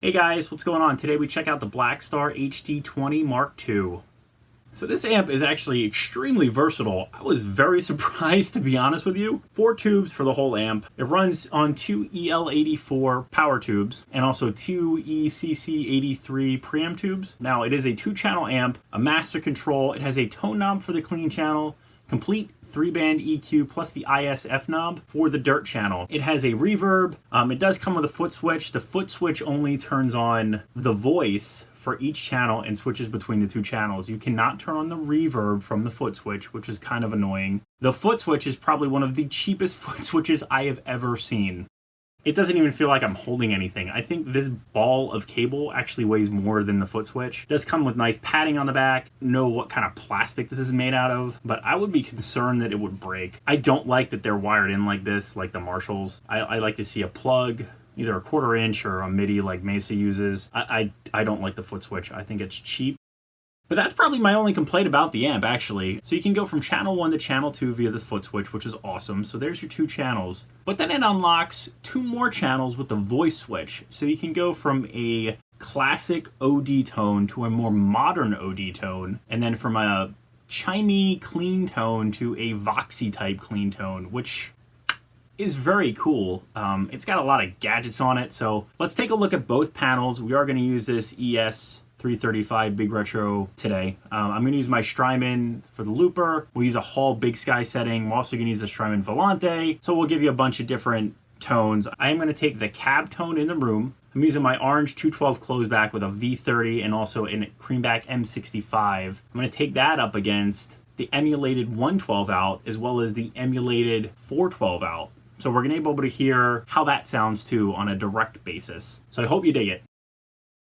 Hey guys, what's going on? Today we check out the Blackstar HT20 Mark II. So this amp is actually extremely versatile. I was very surprised, to be honest with you. 4 tubes for the whole amp. It runs on 2 EL84 power tubes and also 2 ECC83 preamp tubes. Now it is a 2-channel amp, a master control. It has a tone knob for the clean channel, complete 3-band EQ plus the ISF knob for the dirt channel. It has a reverb. It does come with a foot switch. The foot switch only turns on the voice for each channel and switches between the 2 channels. You cannot turn on the reverb from the foot switch, which is kind of annoying. The foot switch is probably one of the cheapest foot switches I have ever seen. It doesn't even feel like I'm holding anything. I think this ball of cable actually weighs more than the foot switch. It does come with nice padding on the back. Know what kind of plastic this is made out of, but I would be concerned that it would break. I don't like that they're wired in like this, like the Marshalls. I like to see a plug, either a 1/4 inch or a MIDI like Mesa uses. I don't like the foot switch. I think it's cheap. But that's probably my only complaint about the amp, actually. So you can go from channel 1 to channel 2 via the foot switch, which is awesome. So there's your 2 channels. But then it unlocks 2 more channels with the voice switch. So you can go from a classic OD tone to a more modern OD tone. And then from a chimey clean tone to a voxy type clean tone, which is very cool. It's got a lot of gadgets on it. So let's take a look at both panels. We are going to use this ES335 Big Retro today. I'm going to use my Strymon for the looper. We'll use a Hall BigSky setting. We're also going to use the Strymon Volante. So we'll give you a bunch of different tones. I am going to take the cab tone in the room. I'm using my orange 212 closeback with a V30 and also a creamback M65. I'm going to take that up against the emulated 112 out as well as the emulated 412 out. So we're going to be able to hear how that sounds too on a direct basis. So I hope you dig it.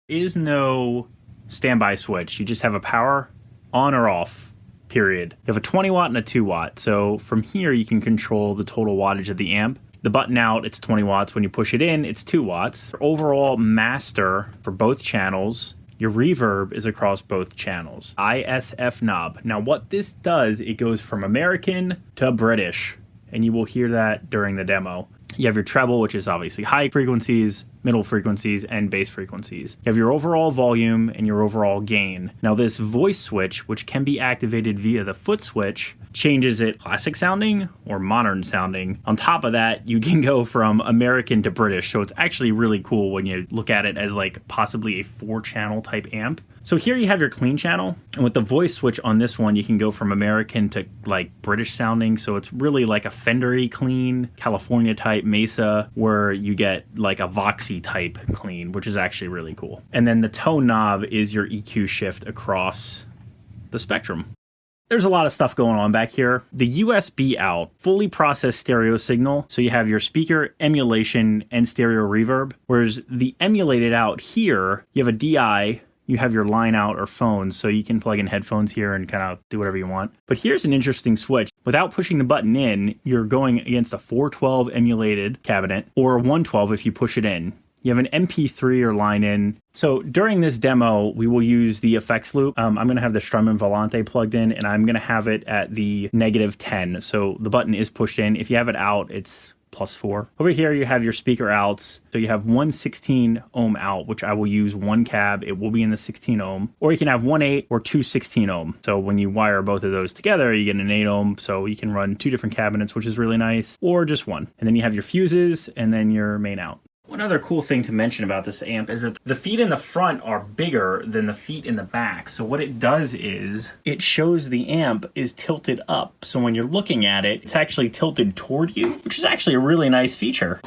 There is no standby switch. You just have a power on or off, period. You have a 20 watt and a 2 watt. So from here you can control the total wattage of the amp. The button out, it's 20 watts. When you push it in, it's 2 watts. Your overall master for both channels. Your reverb is across both channels. ISF knob. Now what this does, it goes from American to British. And you will hear that during the demo. You have your treble, which is obviously high frequencies, middle frequencies, and bass frequencies. You have your overall volume and your overall gain. Now this voice switch, which can be activated via the foot switch, changes it classic sounding or modern sounding. On top of that, you can go from American to British. So it's actually really cool when you look at it as like possibly a 4-channel type amp. So here you have your clean channel, and with the voice switch on this one, you can go from American to like British sounding. So it's really like a Fender-y clean, California type Mesa, where you get like a Voxy type clean, which is actually really cool. And then the tone knob is your EQ shift across the spectrum. There's a lot of stuff going on back here. The USB out, fully processed stereo signal. So you have your speaker, emulation, and stereo reverb. Whereas the emulated out here, you have a DI, you have your line out or phones, so you can plug in headphones here and kind of do whatever you want. But here's an interesting switch. Without pushing the button in, you're going against a 412 emulated cabinet or a 112 if you push it in. You have an MP3 or line in. So during this demo, we will use the effects loop. I'm going to have the Strymon Volante plugged in, and I'm going to have it at the -10. So the button is pushed in. If you have it out, it's +4. Over here, you have your speaker outs. So you have one 16 ohm out, which I will use one cab. It will be in the 16 ohm. Or you can have 1/8 or 2 16 ohm. So when you wire both of those together, you get an 8 ohm. So you can run 2 different cabinets, which is really nice, or just one. And then you have your fuses and then your main out. One other cool thing to mention about this amp is that the feet in the front are bigger than the feet in the back. So what it does is it shows the amp is tilted up. So when you're looking at it, it's actually tilted toward you, which is actually a really nice feature.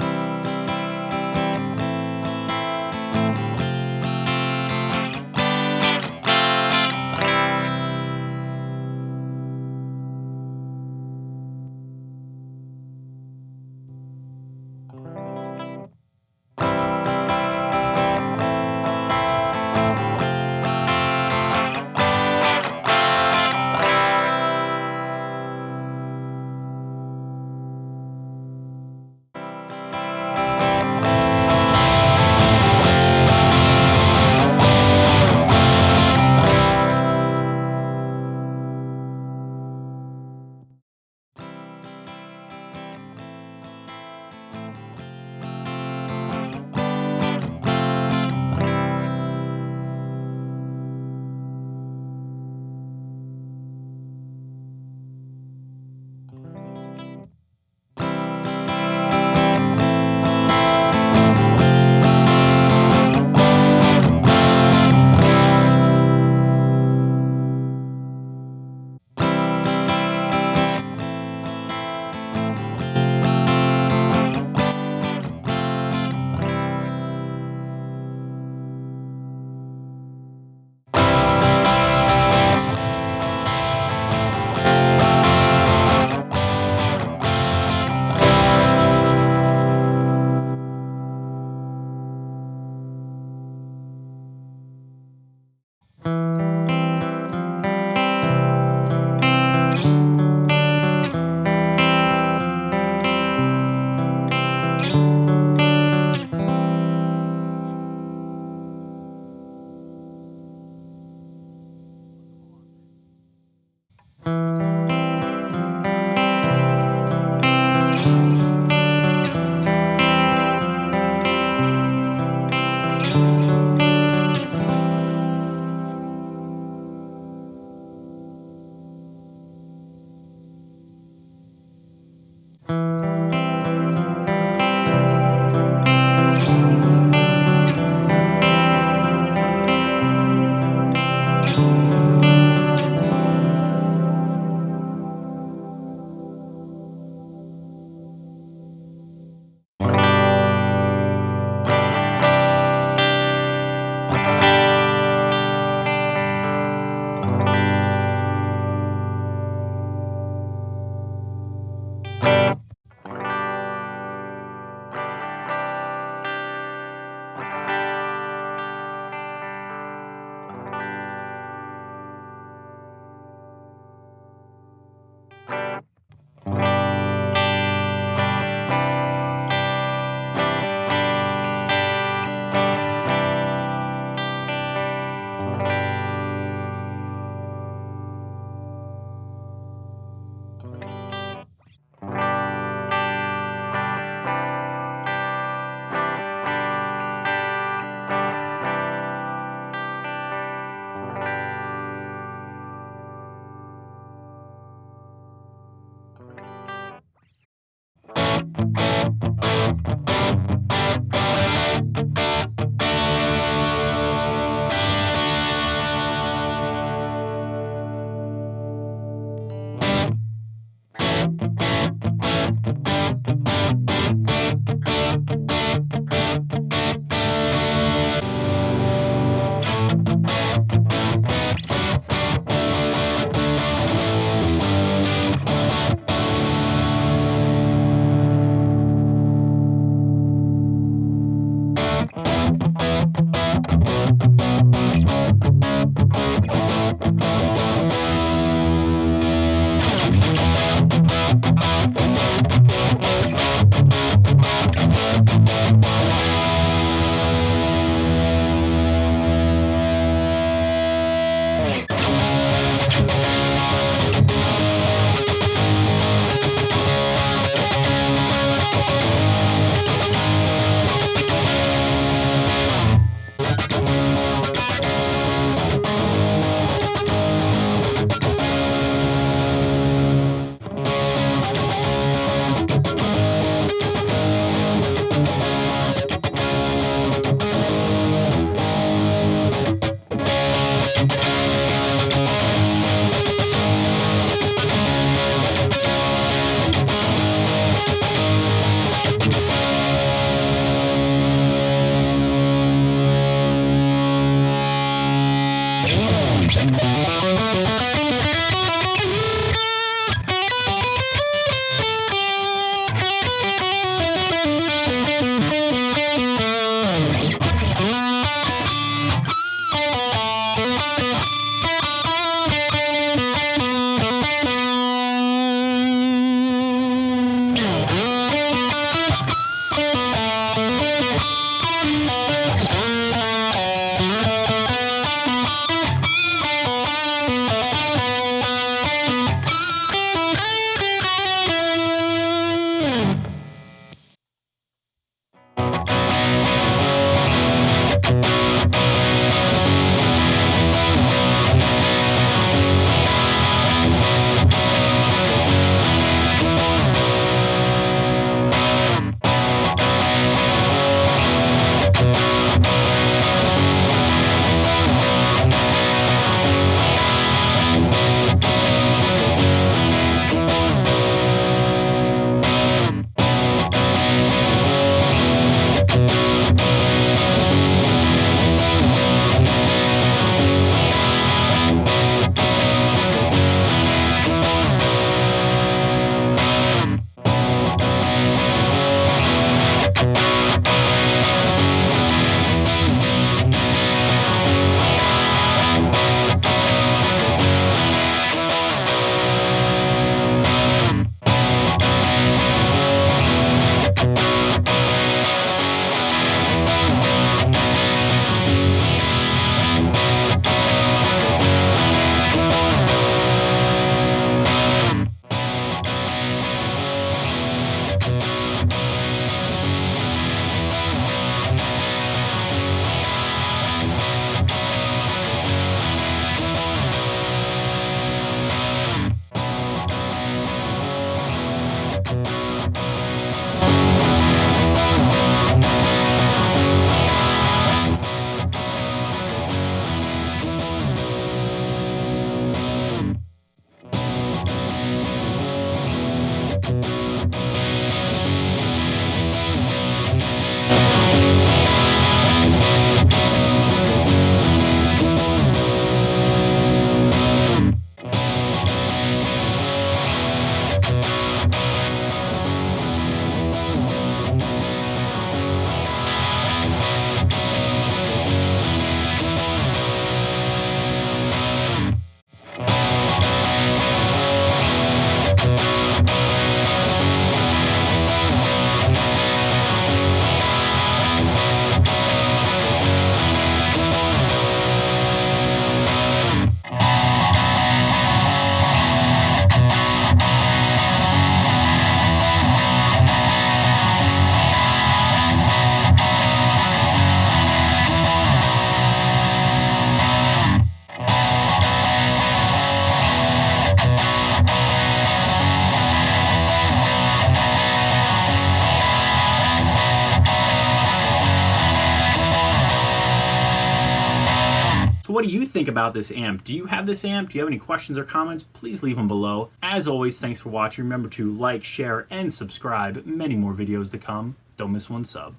So what do you think about this amp? Do you have this amp? Do you have any questions or comments? Please leave them below. As always, thanks for watching. Remember to like, share, and subscribe. Many more videos to come. Don't miss one sub.